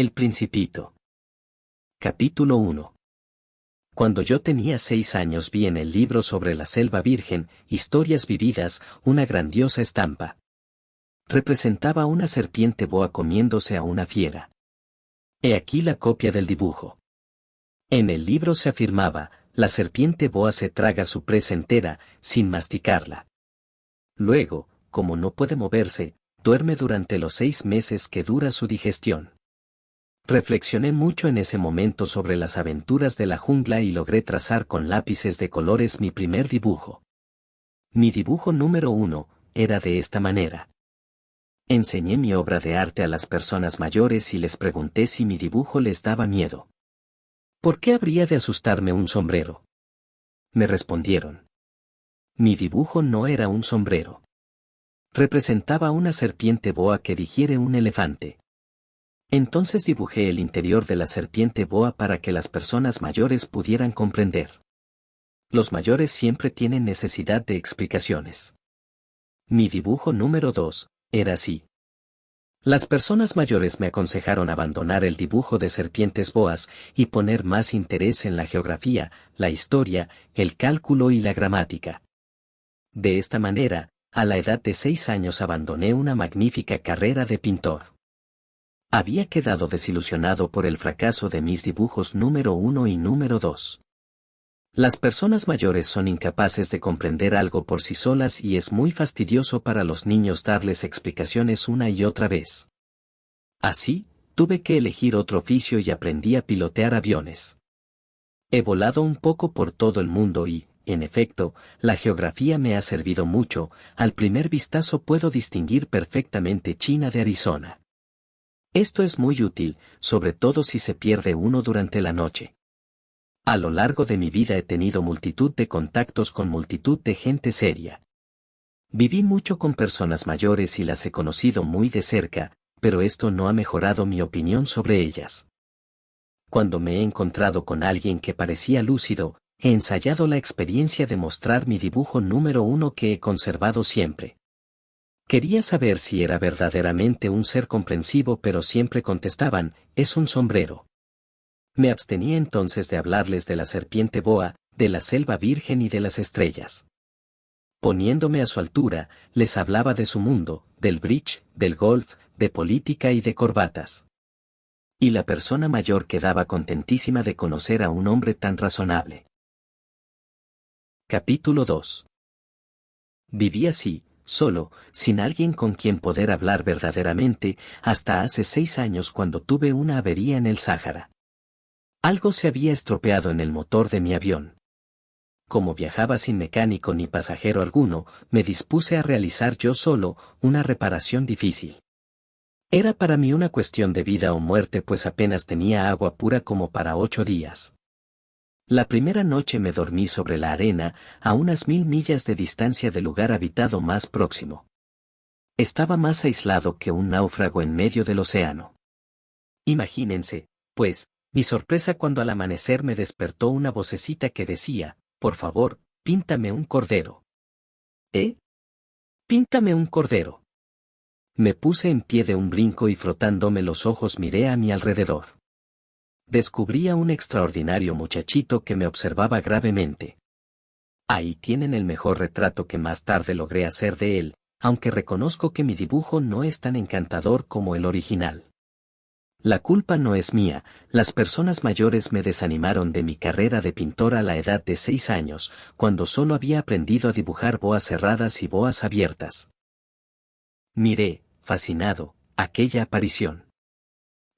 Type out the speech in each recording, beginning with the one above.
El Principito. Capítulo 1. Cuando yo tenía 6 años vi en el libro sobre la selva virgen, Historias vividas, una grandiosa estampa. Representaba una serpiente boa comiéndose a una fiera. He aquí la copia del dibujo. En el libro se afirmaba, la serpiente boa se traga su presa entera, sin masticarla. Luego, como no puede moverse, duerme durante los 6 meses que dura su digestión. Reflexioné mucho en ese momento sobre las aventuras de la jungla y logré trazar con lápices de colores mi primer dibujo. Mi dibujo número 1 era de esta manera. Enseñé mi obra de arte a las personas mayores y les pregunté si mi dibujo les daba miedo. ¿Por qué habría de asustarme un sombrero? Me respondieron. Mi dibujo no era un sombrero. Representaba una serpiente boa que digiere un elefante. Entonces dibujé el interior de la serpiente boa para que las personas mayores pudieran comprender. Los mayores siempre tienen necesidad de explicaciones. Mi dibujo número 2 era así. Las personas mayores me aconsejaron abandonar el dibujo de serpientes boas y poner más interés en la geografía, la historia, el cálculo y la gramática. De esta manera, a la edad de 6 años abandoné una magnífica carrera de pintor. Había quedado desilusionado por el fracaso de mis dibujos número 1 y número 2. Las personas mayores son incapaces de comprender algo por sí solas y es muy fastidioso para los niños darles explicaciones una y otra vez. Así, tuve que elegir otro oficio y aprendí a pilotear aviones. He volado un poco por todo el mundo y, en efecto, la geografía me ha servido mucho, al primer vistazo puedo distinguir perfectamente China de Arizona. Esto es muy útil, sobre todo si se pierde uno durante la noche. A lo largo de mi vida he tenido multitud de contactos con multitud de gente seria. Viví mucho con personas mayores y las he conocido muy de cerca, pero esto no ha mejorado mi opinión sobre ellas. Cuando me he encontrado con alguien que parecía lúcido, he ensayado la experiencia de mostrar mi dibujo número 1 que he conservado siempre. Quería saber si era verdaderamente un ser comprensivo, pero siempre contestaban, es un sombrero. Me abstenía entonces de hablarles de la serpiente boa, de la selva virgen y de las estrellas. Poniéndome a su altura, les hablaba de su mundo, del bridge, del golf, de política y de corbatas. Y la persona mayor quedaba contentísima de conocer a un hombre tan razonable. Capítulo 2. Viví así, solo, sin alguien con quien poder hablar verdaderamente, hasta hace 6 años cuando tuve una avería en el Sáhara. Algo se había estropeado en el motor de mi avión. Como viajaba sin mecánico ni pasajero alguno, me dispuse a realizar yo solo una reparación difícil. Era para mí una cuestión de vida o muerte, pues apenas tenía agua pura como para 8 días. La primera noche me dormí sobre la arena, a unas 1000 millas de distancia del lugar habitado más próximo. Estaba más aislado que un náufrago en medio del océano. Imagínense, pues, mi sorpresa cuando al amanecer me despertó una vocecita que decía, por favor, píntame un cordero. ¿Eh? Píntame un cordero. Me puse en pie de un brinco y frotándome los ojos miré a mi alrededor. Descubrí a un extraordinario muchachito que me observaba gravemente. Ahí tienen el mejor retrato que más tarde logré hacer de él, aunque reconozco que mi dibujo no es tan encantador como el original. La culpa no es mía, las personas mayores me desanimaron de mi carrera de pintor a la edad de 6 años, cuando solo había aprendido a dibujar boas cerradas y boas abiertas. Miré, fascinado, aquella aparición.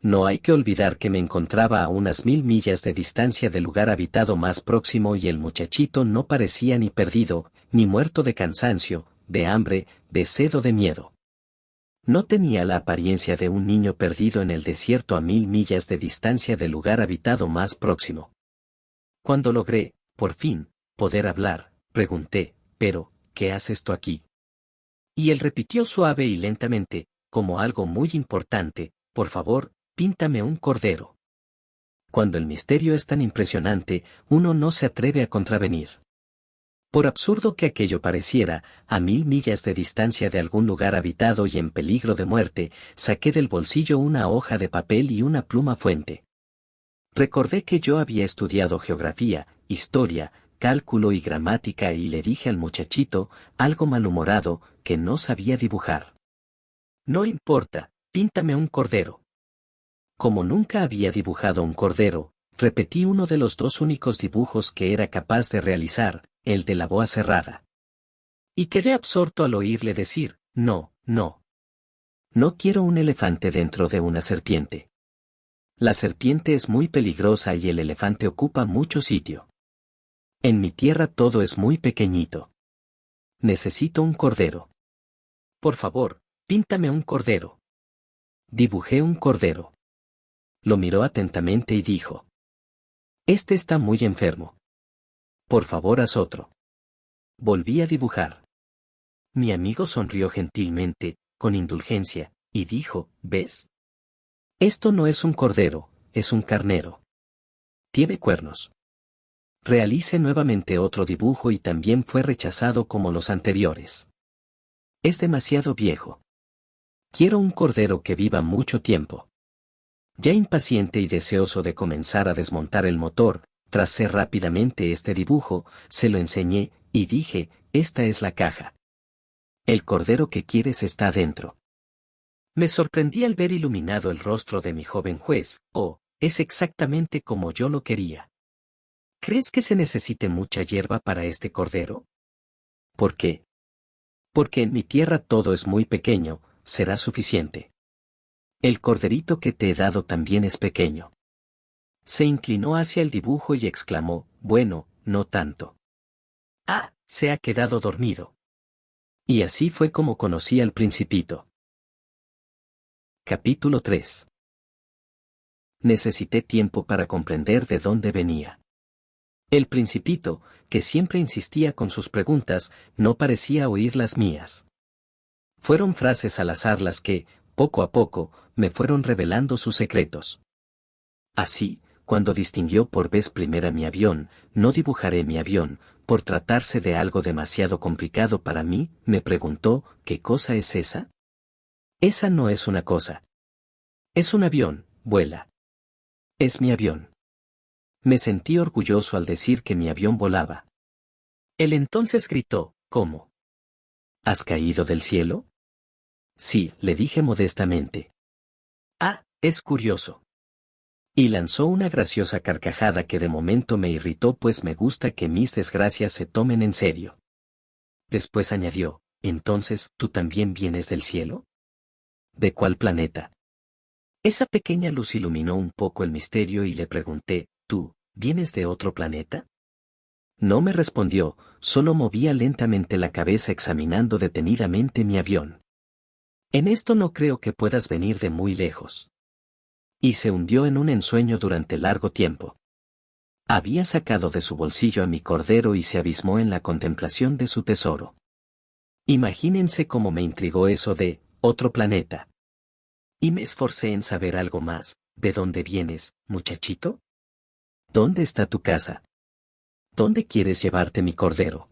No hay que olvidar que me encontraba a unas 1000 millas de distancia del lugar habitado más próximo y el muchachito no parecía ni perdido, ni muerto de cansancio, de hambre, de sed o de miedo. No tenía la apariencia de un niño perdido en el desierto a 1000 millas de distancia del lugar habitado más próximo. Cuando logré, por fin, poder hablar, pregunté, pero, ¿qué haces tú aquí? Y él repitió suave y lentamente, como algo muy importante, por favor, píntame un cordero. Cuando el misterio es tan impresionante, uno no se atreve a contravenir. Por absurdo que aquello pareciera, a 1000 millas de distancia de algún lugar habitado y en peligro de muerte, saqué del bolsillo una hoja de papel y una pluma fuente. Recordé que yo había estudiado geografía, historia, cálculo y gramática y le dije al muchachito, algo malhumorado, que no sabía dibujar. No importa, píntame un cordero. Como nunca había dibujado un cordero, repetí uno de los 2 únicos dibujos que era capaz de realizar, el de la boa cerrada. Y quedé absorto al oírle decir, no, no. No quiero un elefante dentro de una serpiente. La serpiente es muy peligrosa y el elefante ocupa mucho sitio. En mi tierra todo es muy pequeñito. Necesito un cordero. Por favor, píntame un cordero. Dibujé un cordero. Lo miró atentamente y dijo: Este está muy enfermo. Por favor, haz otro. Volví a dibujar. Mi amigo sonrió gentilmente, con indulgencia, y dijo: ¿Ves? Esto no es un cordero, es un carnero. Tiene cuernos. Realicé nuevamente otro dibujo y también fue rechazado como los anteriores. Es demasiado viejo. Quiero un cordero que viva mucho tiempo. Ya impaciente y deseoso de comenzar a desmontar el motor, tracé rápidamente este dibujo, se lo enseñé, y dije: esta es la caja. El cordero que quieres está adentro. Me sorprendí al ver iluminado el rostro de mi joven juez. Oh, es exactamente como yo lo quería. ¿Crees que se necesite mucha hierba para este cordero? ¿Por qué? Porque en mi tierra todo es muy pequeño, será suficiente. El corderito que te he dado también es pequeño. Se inclinó hacia el dibujo y exclamó: bueno, no tanto. Ah, se ha quedado dormido. Y así fue como conocí al Principito. Capítulo 3. Necesité tiempo para comprender de dónde venía. El Principito, que siempre insistía con sus preguntas, no parecía oír las mías. Fueron frases al azar las que, poco a poco, me fueron revelando sus secretos. Así, cuando distinguió por vez primera mi avión: no dibujaré mi avión, por tratarse de algo demasiado complicado para mí, me preguntó: ¿qué cosa es esa? Esa no es una cosa. Es un avión, vuela. Es mi avión. Me sentí orgulloso al decir que mi avión volaba. Él entonces gritó: ¿cómo? ¿Has caído del cielo? Sí, le dije modestamente. Ah, es curioso. Y lanzó una graciosa carcajada que de momento me irritó, pues me gusta que mis desgracias se tomen en serio. Después añadió: ¿entonces tú también vienes del cielo? ¿De cuál planeta? Esa pequeña luz iluminó un poco el misterio y le pregunté: ¿tú, vienes de otro planeta? No me respondió, solo movía lentamente la cabeza examinando detenidamente mi avión. En esto no creo que puedas venir de muy lejos. Y se hundió en un ensueño durante largo tiempo. Había sacado de su bolsillo a mi cordero y se abismó en la contemplación de su tesoro. Imagínense cómo me intrigó eso de otro planeta. Y me esforcé en saber algo más. ¿De dónde vienes, muchachito? ¿Dónde está tu casa? ¿Dónde quieres llevarte mi cordero?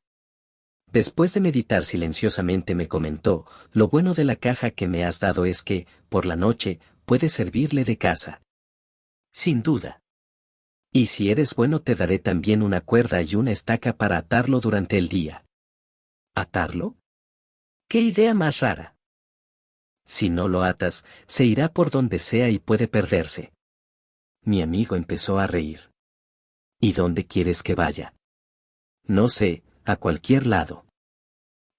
Después de meditar silenciosamente me comentó: lo bueno de la caja que me has dado es que, por la noche, puede servirle de casa. Sin duda. Y si eres bueno te daré también una cuerda y una estaca para atarlo durante el día. ¿Atarlo? ¡Qué idea más rara! Si no lo atas, se irá por donde sea y puede perderse. Mi amigo empezó a reír. ¿Y dónde quieres que vaya? No sé, a cualquier lado.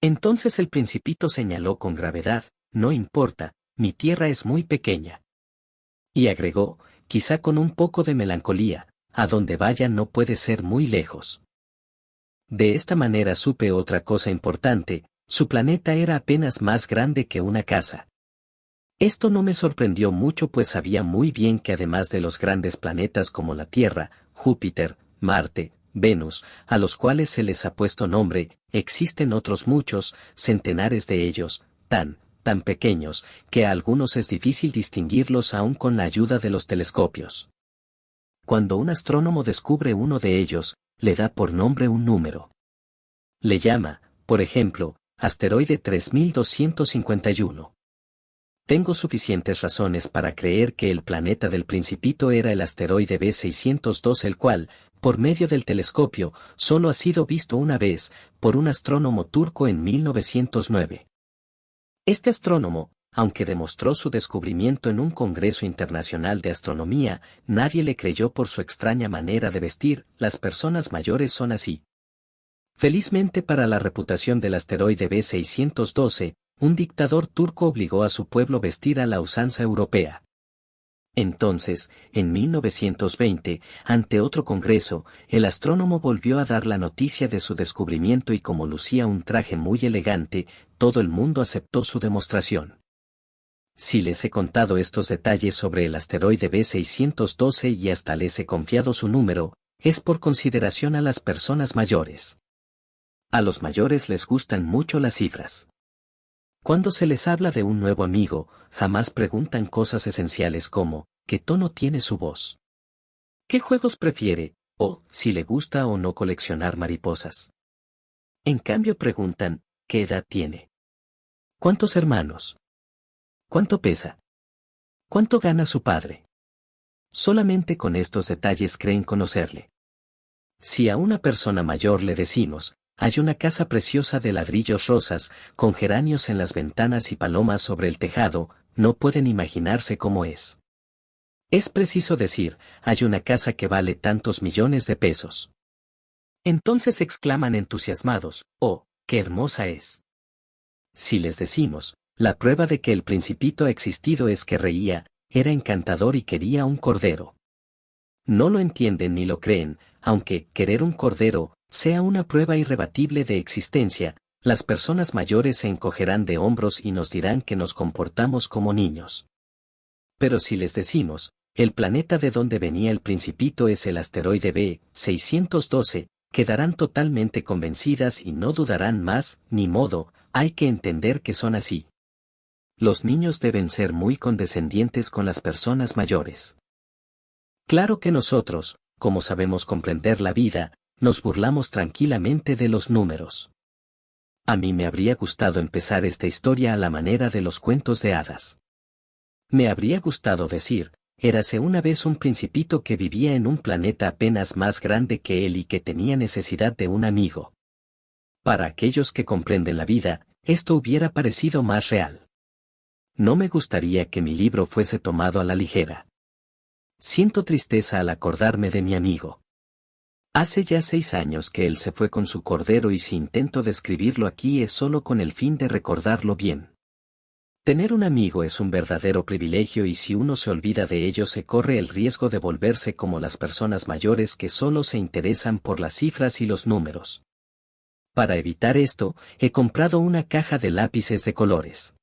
Entonces el Principito señaló con gravedad: no importa, mi tierra es muy pequeña. Y agregó, quizá con un poco de melancolía: a donde vaya no puede ser muy lejos. De esta manera supe otra cosa importante: su planeta era apenas más grande que una casa. Esto no me sorprendió mucho, pues sabía muy bien que además de los grandes planetas como la Tierra, Júpiter, Marte, Venus, a los cuales se les ha puesto nombre, existen otros muchos, centenares de ellos, tan pequeños, que a algunos es difícil distinguirlos aún con la ayuda de los telescopios. Cuando un astrónomo descubre uno de ellos, le da por nombre un número. Le llama, por ejemplo, asteroide 3251. Tengo suficientes razones para creer que el planeta del Principito era el asteroide B602, el cual, por medio del telescopio, solo ha sido visto una vez, por un astrónomo turco en 1909. Este astrónomo, aunque demostró su descubrimiento en un congreso internacional de astronomía, nadie le creyó por su extraña manera de vestir. Las personas mayores son así. Felizmente para la reputación del asteroide B612, un dictador turco obligó a su pueblo a vestir a la usanza europea. Entonces, en 1920, ante otro congreso, el astrónomo volvió a dar la noticia de su descubrimiento y como lucía un traje muy elegante, todo el mundo aceptó su demostración. Si les he contado estos detalles sobre el asteroide B612 y hasta les he confiado su número, es por consideración a las personas mayores. A los mayores les gustan mucho las cifras. Cuando se les habla de un nuevo amigo, jamás preguntan cosas esenciales como, ¿qué tono tiene su voz? ¿Qué juegos prefiere? O, si le gusta o no coleccionar mariposas. En cambio preguntan, ¿qué edad tiene? ¿Cuántos hermanos? ¿Cuánto pesa? ¿Cuánto gana su padre? Solamente con estos detalles creen conocerle. Si a una persona mayor le decimos, hay una casa preciosa de ladrillos rosas, con geranios en las ventanas y palomas sobre el tejado, no pueden imaginarse cómo es. Es preciso decir, hay una casa que vale tantos millones de pesos. Entonces exclaman entusiasmados, ¡oh, qué hermosa es! Si les decimos, la prueba de que el Principito ha existido es que reía, era encantador y quería un cordero. No lo entienden ni lo creen, aunque querer un cordero sea una prueba irrebatible de existencia, las personas mayores se encogerán de hombros y nos dirán que nos comportamos como niños. Pero si les decimos, el planeta de donde venía el Principito es el asteroide B612, quedarán totalmente convencidas y no dudarán más, ni modo, hay que entender que son así. Los niños deben ser muy condescendientes con las personas mayores. Claro que nosotros, como sabemos comprender la vida, nos burlamos tranquilamente de los números. A mí me habría gustado empezar esta historia a la manera de los cuentos de hadas. Me habría gustado decir, érase una vez un principito que vivía en un planeta apenas más grande que él y que tenía necesidad de un amigo. Para aquellos que comprenden la vida, esto hubiera parecido más real. No me gustaría que mi libro fuese tomado a la ligera. Siento tristeza al acordarme de mi amigo. Hace ya 6 años que él se fue con su cordero y si intento describirlo aquí es solo con el fin de recordarlo bien. Tener un amigo es un verdadero privilegio y si uno se olvida de ello se corre el riesgo de volverse como las personas mayores que solo se interesan por las cifras y los números. Para evitar esto, he comprado una caja de lápices de colores.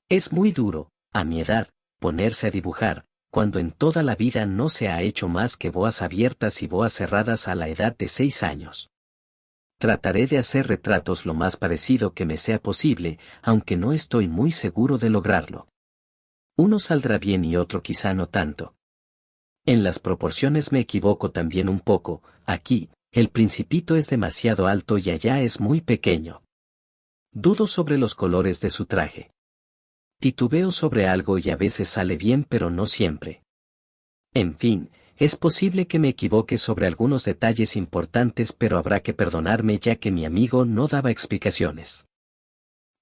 Es muy duro, a mi edad, ponerse a dibujar, cuando en toda la vida no se ha hecho más que boas abiertas y boas cerradas a la edad de 6 años. Trataré de hacer retratos lo más parecido que me sea posible, aunque no estoy muy seguro de lograrlo. Uno saldrá bien y otro quizá no tanto. En las proporciones me equivoco también un poco, aquí, el Principito es demasiado alto y allá es muy pequeño. Dudo sobre los colores de su traje. Titubeo sobre algo y a veces sale bien pero no siempre. En fin, es posible que me equivoque sobre algunos detalles importantes pero habrá que perdonarme ya que mi amigo no daba explicaciones.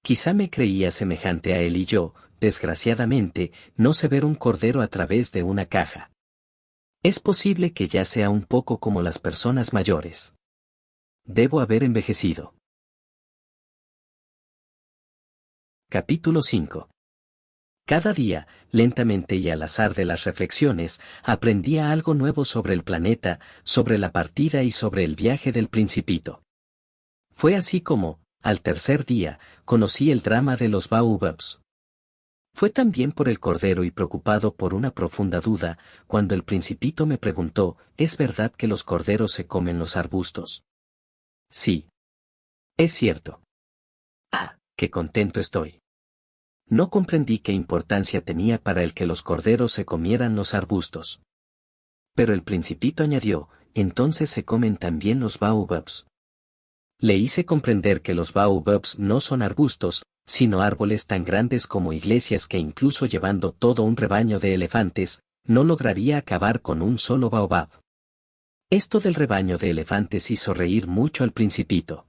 Quizá me creía semejante a él y yo, desgraciadamente, no sé ver un cordero a través de una caja. Es posible que ya sea un poco como las personas mayores. Debo haber envejecido. Capítulo 5. Cada día, lentamente y al azar de las reflexiones, aprendía algo nuevo sobre el planeta, sobre la partida y sobre el viaje del Principito. Fue así como, al tercer día, conocí el drama de los baobabs. Fue también por el cordero y preocupado por una profunda duda, cuando el Principito me preguntó, ¿es verdad que los corderos se comen los arbustos? Sí. Es cierto. Ah, qué contento estoy. No comprendí qué importancia tenía para el que los corderos se comieran los arbustos. Pero el Principito añadió, entonces se comen también los baobabs. Le hice comprender que los baobabs no son arbustos, sino árboles tan grandes como iglesias que incluso llevando todo un rebaño de elefantes, no lograría acabar con un solo baobab. Esto del rebaño de elefantes hizo reír mucho al Principito.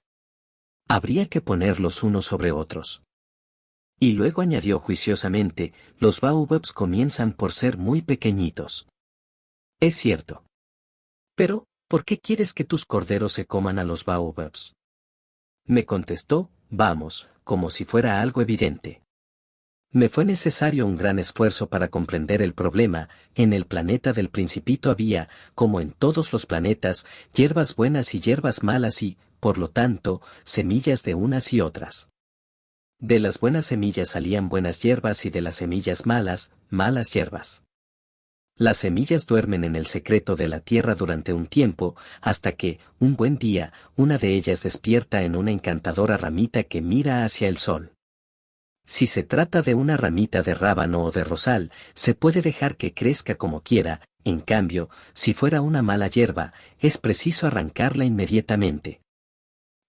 Habría que ponerlos unos sobre otros. Y luego añadió juiciosamente, los baobabs comienzan por ser muy pequeñitos. Es cierto. Pero, ¿por qué quieres que tus corderos se coman a los baobabs? Me contestó, vamos, como si fuera algo evidente. Me fue necesario un gran esfuerzo para comprender el problema. En el planeta del Principito había, como en todos los planetas, hierbas buenas y hierbas malas y, por lo tanto, semillas de unas y otras. De las buenas semillas salían buenas hierbas y de las semillas malas, malas hierbas. Las semillas duermen en el secreto de la tierra durante un tiempo, hasta que, un buen día, una de ellas despierta en una encantadora ramita que mira hacia el sol. Si se trata de una ramita de rábano o de rosal, se puede dejar que crezca como quiera, en cambio, si fuera una mala hierba, es preciso arrancarla inmediatamente.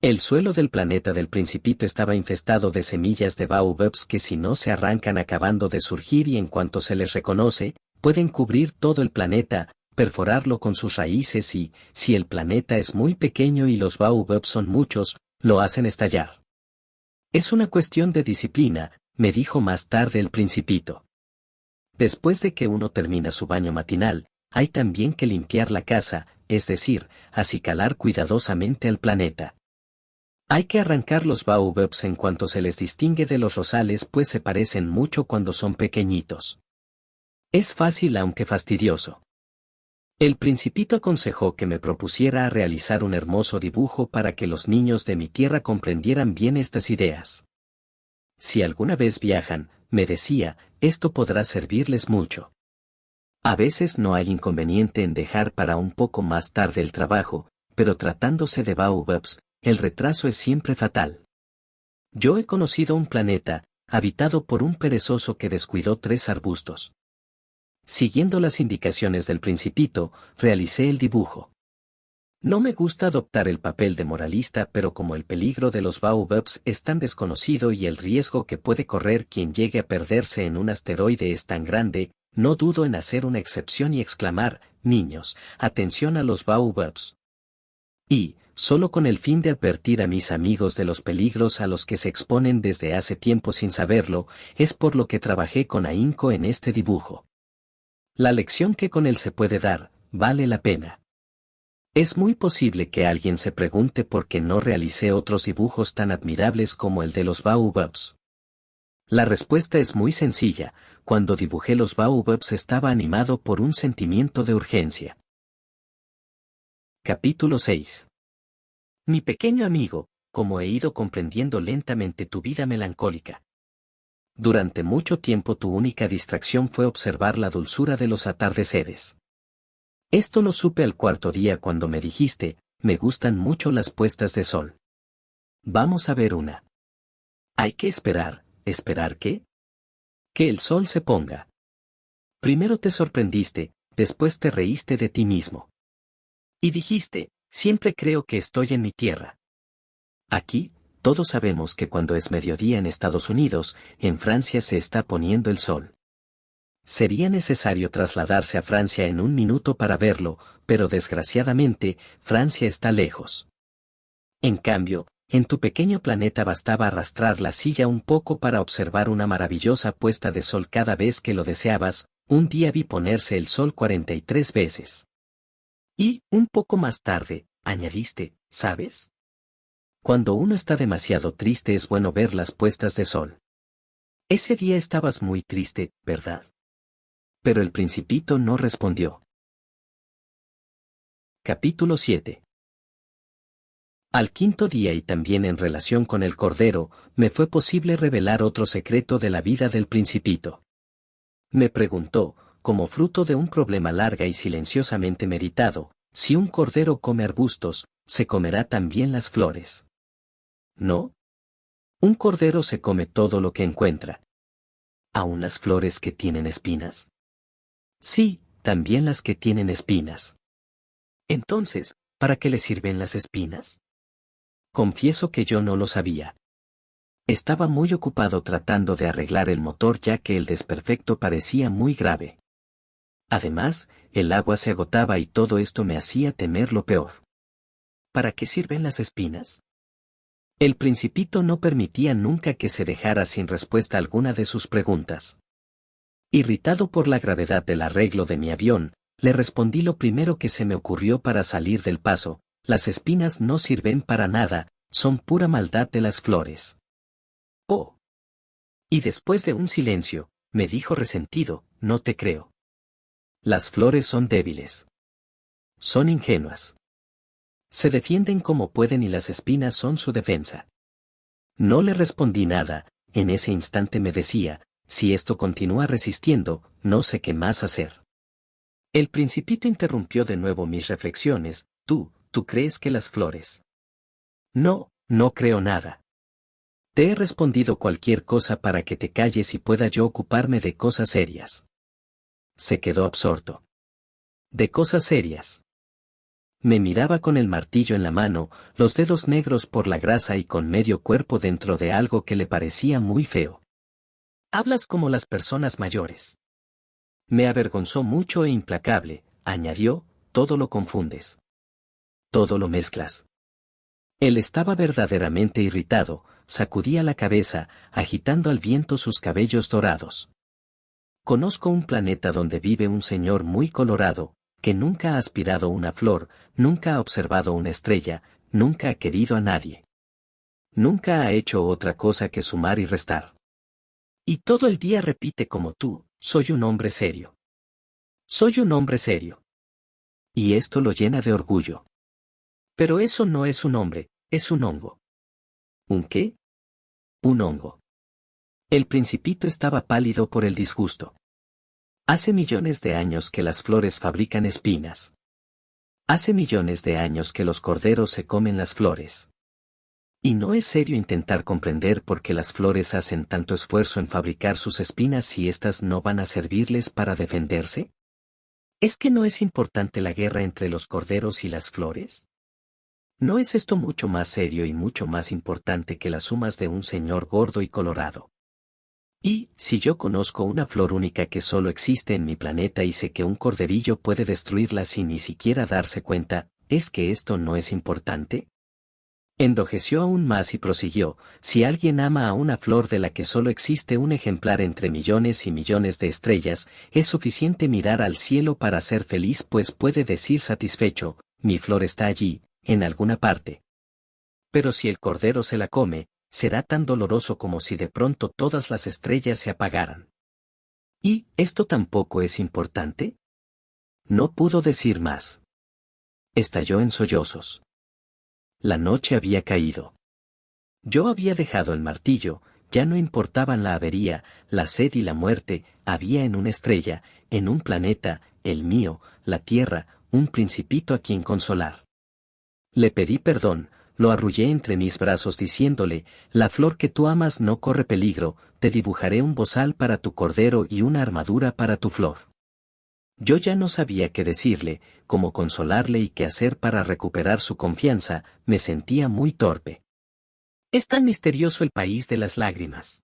El suelo del planeta del Principito estaba infestado de semillas de baobabs que si no se arrancan acabando de surgir y en cuanto se les reconoce, pueden cubrir todo el planeta, perforarlo con sus raíces y, si el planeta es muy pequeño y los baobabs son muchos, lo hacen estallar. Es una cuestión de disciplina, me dijo más tarde el Principito. Después de que uno termina su baño matinal, hay también que limpiar la casa, es decir, acicalar cuidadosamente al planeta. Hay que arrancar los baobabs en cuanto se les distingue de los rosales pues se parecen mucho cuando son pequeñitos. Es fácil aunque fastidioso. El Principito aconsejó que me propusiera a realizar un hermoso dibujo para que los niños de mi tierra comprendieran bien estas ideas. Si alguna vez viajan, me decía, esto podrá servirles mucho. A veces no hay inconveniente en dejar para un poco más tarde el trabajo, pero tratándose de baobabs, el retraso es siempre fatal. Yo he conocido un planeta, habitado por un perezoso que descuidó 3 arbustos. Siguiendo las indicaciones del Principito, realicé el dibujo. No me gusta adoptar el papel de moralista, pero como el peligro de los baobabs es tan desconocido y el riesgo que puede correr quien llegue a perderse en un asteroide es tan grande, no dudo en hacer una excepción y exclamar, niños, atención a los baobabs. Y, solo con el fin de advertir a mis amigos de los peligros a los que se exponen desde hace tiempo sin saberlo, es por lo que trabajé con ahínco en este dibujo. La lección que con él se puede dar, vale la pena. Es muy posible que alguien se pregunte por qué no realicé otros dibujos tan admirables como el de los baobabs. La respuesta es muy sencilla, cuando dibujé los baobabs estaba animado por un sentimiento de urgencia. Capítulo 6. Mi pequeño amigo, como he ido comprendiendo lentamente tu vida melancólica. Durante mucho tiempo tu única distracción fue observar la dulzura de los atardeceres. Esto lo supe al 4.º día cuando me dijiste, me gustan mucho las puestas de sol. Vamos a ver una. Hay que esperar, ¿esperar qué? Que el sol se ponga. Primero te sorprendiste, después te reíste de ti mismo. Y dijiste, siempre creo que estoy en mi tierra. Aquí, todos sabemos que cuando es mediodía en Estados Unidos, en Francia se está poniendo el sol. Sería necesario trasladarse a Francia en un minuto para verlo, pero desgraciadamente, Francia está lejos. En cambio, en tu pequeño planeta bastaba arrastrar la silla un poco para observar una maravillosa puesta de sol cada vez que lo deseabas. Un día vi ponerse el sol 43 veces. Y, un poco más tarde, añadiste, ¿sabes? Cuando uno está demasiado triste es bueno ver las puestas de sol. Ese día estabas muy triste, ¿verdad? Pero el Principito no respondió. Capítulo 7. Al 5.º día y también en relación con el Cordero, me fue posible revelar otro secreto de la vida del Principito. Me preguntó, como fruto de un problema larga y silenciosamente meditado, si un cordero come arbustos, ¿se comerá también las flores? ¿No? Un cordero se come todo lo que encuentra. ¿Aún las flores que tienen espinas? Sí, también las que tienen espinas. Entonces, ¿para qué le sirven las espinas? Confieso que yo no lo sabía. Estaba muy ocupado tratando de arreglar el motor ya que el desperfecto parecía muy grave. Además, el agua se agotaba y todo esto me hacía temer lo peor. ¿Para qué sirven las espinas? El Principito no permitía nunca que se dejara sin respuesta alguna de sus preguntas. Irritado por la gravedad del arreglo de mi avión, le respondí lo primero que se me ocurrió para salir del paso: las espinas no sirven para nada, son pura maldad de las flores. Oh. Y después de un silencio, me dijo resentido: no te creo. Las flores son débiles. Son ingenuas. Se defienden como pueden y las espinas son su defensa. No le respondí nada. En ese instante me decía: si esto continúa resistiendo, no sé qué más hacer. El Principito interrumpió de nuevo mis reflexiones: ¿Tú crees que las flores? No, no creo nada. Te he respondido cualquier cosa para que te calles y pueda yo ocuparme de cosas serias. Se quedó absorto. ¿De cosas serias? Me miraba con el martillo en la mano, los dedos negros por la grasa y con medio cuerpo dentro de algo que le parecía muy feo. Hablas como las personas mayores. Me avergonzó mucho e implacable, añadió: todo lo confundes. Todo lo mezclas. Él estaba verdaderamente irritado, sacudía la cabeza, agitando al viento sus cabellos dorados. Conozco un planeta donde vive un señor muy colorado, que nunca ha aspirado una flor, nunca ha observado una estrella, nunca ha querido a nadie. Nunca ha hecho otra cosa que sumar y restar. Y todo el día repite como tú: soy un hombre serio. Soy un hombre serio. Y esto lo llena de orgullo. Pero eso no es un hombre, es un hongo. ¿Un qué? Un hongo. El Principito estaba pálido por el disgusto. Hace millones de años que las flores fabrican espinas. Hace millones de años que los corderos se comen las flores. ¿Y no es serio intentar comprender por qué las flores hacen tanto esfuerzo en fabricar sus espinas si éstas no van a servirles para defenderse? ¿Es que no es importante la guerra entre los corderos y las flores? ¿No es esto mucho más serio y mucho más importante que las sumas de un señor gordo y colorado? Y, si yo conozco una flor única que solo existe en mi planeta y sé que un corderillo puede destruirla sin ni siquiera darse cuenta, ¿es que esto no es importante? Enrojeció aún más y prosiguió: si alguien ama a una flor de la que solo existe un ejemplar entre millones y millones de estrellas, es suficiente mirar al cielo para ser feliz, pues puede decir satisfecho: mi flor está allí, en alguna parte. Pero si el cordero se la come, será tan doloroso como si de pronto todas las estrellas se apagaran. ¿Y esto tampoco es importante? No pudo decir más. Estalló en sollozos. La noche había caído. Yo había dejado el martillo, ya no importaban la avería, la sed y la muerte. Había en una estrella, en un planeta, el mío, la Tierra, un Principito a quien consolar. Le pedí perdón, lo arrullé entre mis brazos diciéndole: la flor que tú amas no corre peligro, te dibujaré un bozal para tu cordero y una armadura para tu flor. Yo ya no sabía qué decirle, cómo consolarle y qué hacer para recuperar su confianza. Me sentía muy torpe. Es tan misterioso el país de las lágrimas.